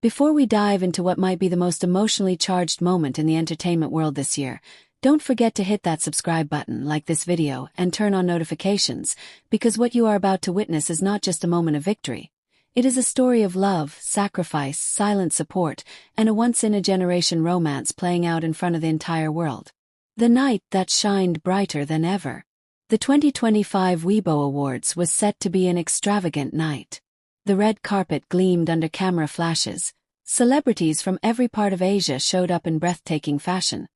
Before we dive into what might be the most emotionally charged moment in the entertainment world this year, don't forget to hit that subscribe button, like this video, and turn on notifications, because what you are about to witness is not just a moment of victory. It is a story of love, sacrifice, silent support, and a once-in-a-generation romance playing out in front of the entire world. The night that shined brighter than ever. The 2025 Weibo Awards was set to be an extravagant night. The red carpet gleamed under camera flashes. Celebrities from every part of Asia showed up in breathtaking fashion,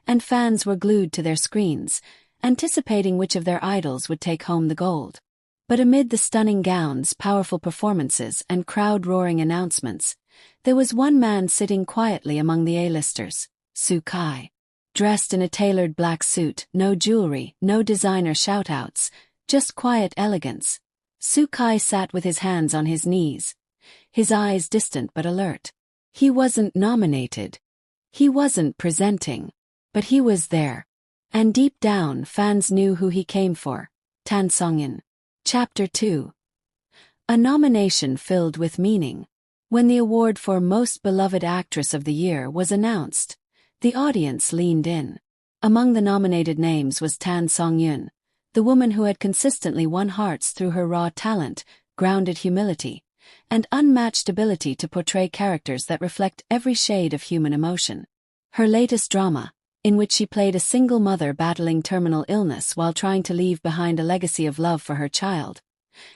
and fans were glued to their screens, anticipating which of their idols would take home the gold. But amid the stunning gowns, powerful performances, and crowd-roaring announcements, there was one man sitting quietly among the A-listers, Seong. Dressed in a tailored black suit, no jewelry, no designer shout-outs, just quiet elegance, Seong sat with his hands on his knees, his eyes distant but alert. He wasn't nominated. He wasn't presenting. But he was there. And deep down, fans knew who he came for. Songyun. Chapter 2. A nomination filled with meaning. When the award for Most Beloved Actress of the Year was announced, the audience leaned in. Among the nominated names was Songyun Yun, the woman who had consistently won hearts through her raw talent, grounded humility, and unmatched ability to portray characters that reflect every shade of human emotion. Her latest drama, in which she played a single mother battling terminal illness while trying to leave behind a legacy of love for her child,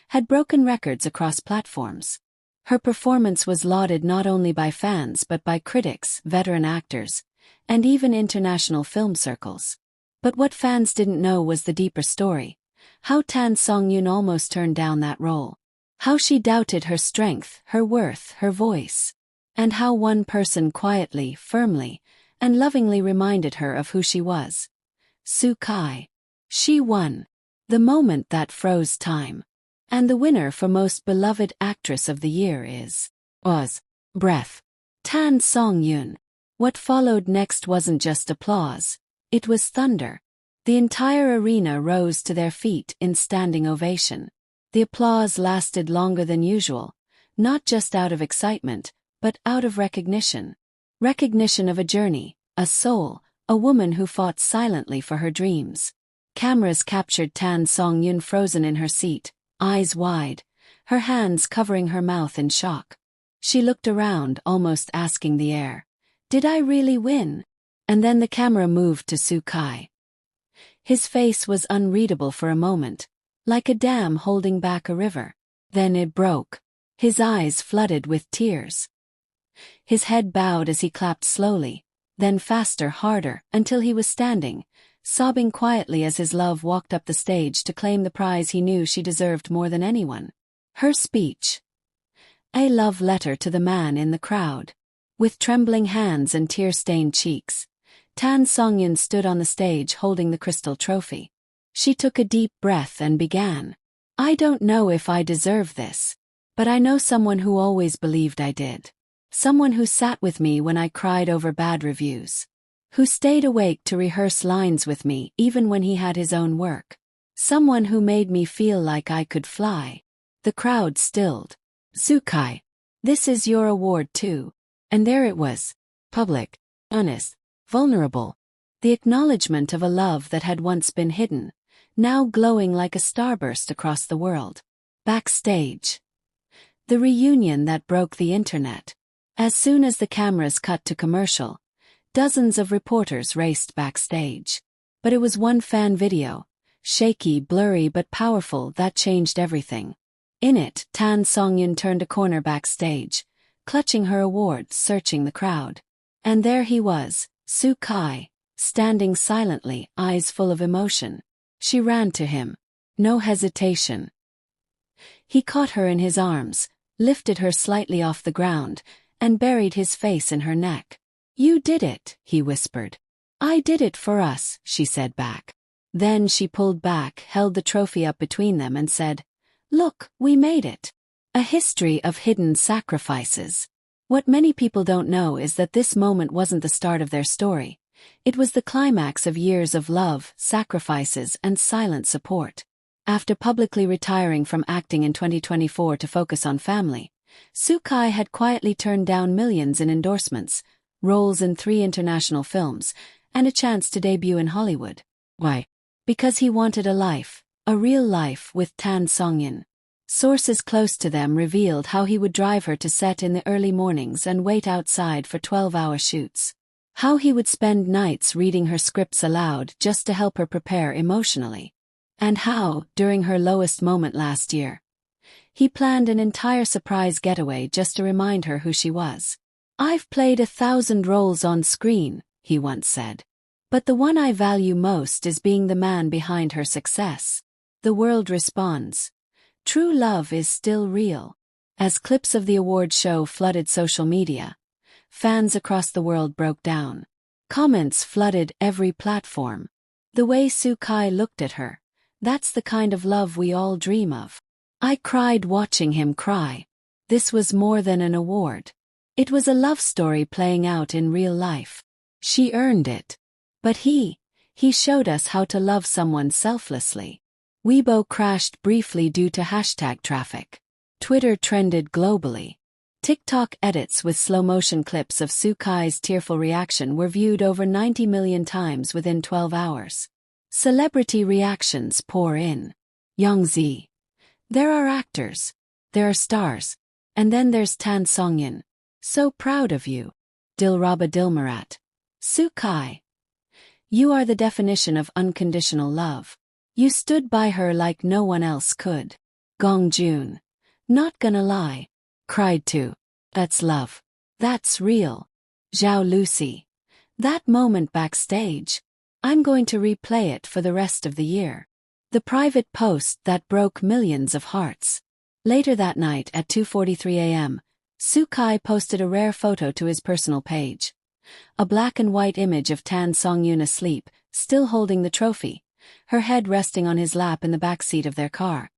had broken records across platforms. Her performance was lauded not only by fans but by critics, veteran actors, and even international film circles. But what fans didn't know was the deeper story: how Songyun almost turned down that role. How she doubted her strength, her worth, her voice. And how one person quietly, firmly, and lovingly reminded her of who she was. Seong. She won. The moment that froze time. And the winner for Most Beloved Actress of the Year was Breath. Songyun. What followed next wasn't just applause. It was thunder. The entire arena rose to their feet in standing ovation. The applause lasted longer than usual, not just out of excitement, but out of recognition. Recognition of a journey, a soul, a woman who fought silently for her dreams. Cameras captured Songyun frozen in her seat, eyes wide, her hands covering her mouth in shock. She looked around, almost asking the air, "Did I really win?" And then the camera moved to Seong. His face was unreadable for a moment, like a dam holding back a river. Then it broke. His eyes flooded with tears. His head bowed as he clapped slowly, then faster, harder, until he was standing, sobbing quietly as his love walked up the stage to claim the prize he knew she deserved more than anyone. Her speech. A love letter to the man in the crowd. With trembling hands and tear-stained cheeks, Songyun stood on the stage holding the crystal trophy. She took a deep breath and began. "I don't know if I deserve this, but I know someone who always believed I did. Someone who sat with me when I cried over bad reviews. Who stayed awake to rehearse lines with me even when he had his own work. Someone who made me feel like I could fly." The crowd stilled. "Seong, this is your award too." And there it was. Public, honest, vulnerable. The acknowledgement of a love that had once been hidden, now glowing like a starburst across the world. Backstage. The reunion that broke the internet. As soon as the cameras cut to commercial, dozens of reporters raced backstage. But it was one fan video, shaky, blurry but powerful, that changed everything. In it, Songyun turned a corner backstage, clutching her award, searching the crowd. And there he was, Seong, standing silently, eyes full of emotion. She ran to him. No hesitation. He caught her in his arms, lifted her slightly off the ground, and buried his face in her neck. "You did it," he whispered. "I did it for us," she said back. Then she pulled back, held the trophy up between them and said, "Look, we made it." A history of hidden sacrifices. What many people don't know is that this moment wasn't the start of their story. It was the climax of years of love, sacrifices, and silent support. After publicly retiring from acting in 2024 to focus on family, Soo-kai had quietly turned down millions in endorsements, roles in 3 international films, and a chance to debut in Hollywood. Why? Because he wanted a life, a real life with Songyun. Sources close to them revealed how he would drive her to set in the early mornings and wait outside for 12-hour shoots. How he would spend nights reading her scripts aloud just to help her prepare emotionally. And how, during her lowest moment last year, he planned an entire surprise getaway just to remind her who she was. "I've played 1,000 roles on screen," he once said. "But the one I value most is being the man behind her success." The world responds. True love is still real. As clips of the award show flooded social media, fans across the world broke down. Comments flooded every platform. The way Soo-kai looked at her, that's the kind of love we all dream of. "I cried watching him cry." This was more than an award. It was a love story playing out in real life. She earned it. But he showed us how to love someone selflessly. Weibo crashed briefly due to hashtag traffic. Twitter trended globally. TikTok edits with slow-motion clips of Soo-kai's tearful reaction were viewed over 90 million times within 12 hours. Celebrity reactions pour in. Youngzi. There are actors. There are stars. And then there's Songyun. So proud of you. Dilraba Dilmurat. Soo-kai. You are the definition of unconditional love. You stood by her like no one else could. Gongjun. Not gonna lie. Cried too. That's love. That's real. Zhao Lucy. That moment backstage. I'm going to replay it for the rest of the year. The private post that broke millions of hearts. Later that night at 2:43 a.m., Soo-kai posted a rare photo to his personal page. A black and white image of Songyun asleep, still holding the trophy, her head resting on his lap in the backseat of their car.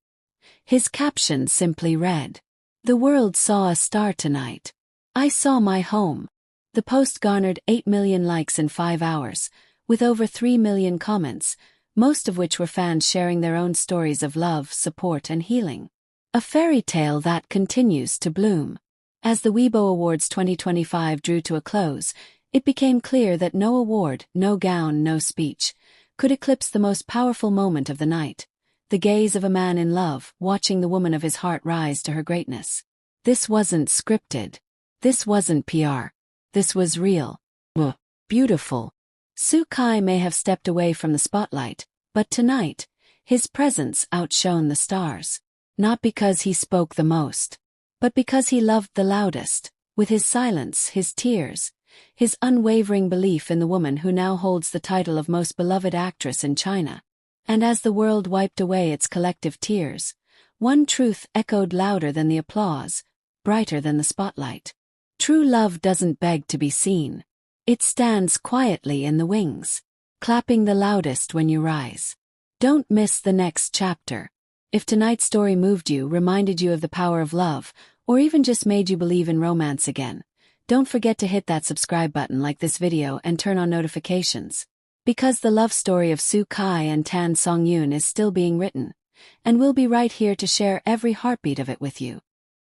His caption simply read, "The world saw a star tonight. I saw my home." The post garnered 8 million likes in 5 hours, with over 3 million comments, most of which were fans sharing their own stories of love, support, and healing. A fairy tale that continues to bloom. As the Weibo Awards 2025 drew to a close, it became clear that no award, no gown, no speech could eclipse the most powerful moment of the night, the gaze of a man in love watching the woman of his heart rise to her greatness. This wasn't scripted. This wasn't PR. This was real. Beautiful. Soo-kai may have stepped away from the spotlight, but tonight, his presence outshone the stars. Not because he spoke the most, but because he loved the loudest, with his silence, his tears, his unwavering belief in the woman who now holds the title of most beloved actress in China. And as the world wiped away its collective tears, one truth echoed louder than the applause, brighter than the spotlight. True love doesn't beg to be seen. It stands quietly in the wings, clapping the loudest when you rise. Don't miss the next chapter. If tonight's story moved you, reminded you of the power of love, or even just made you believe in romance again, don't forget to hit that subscribe button, like this video, and turn on notifications. Because the love story of Soo-kai and Songyun is still being written, and we'll be right here to share every heartbeat of it with you.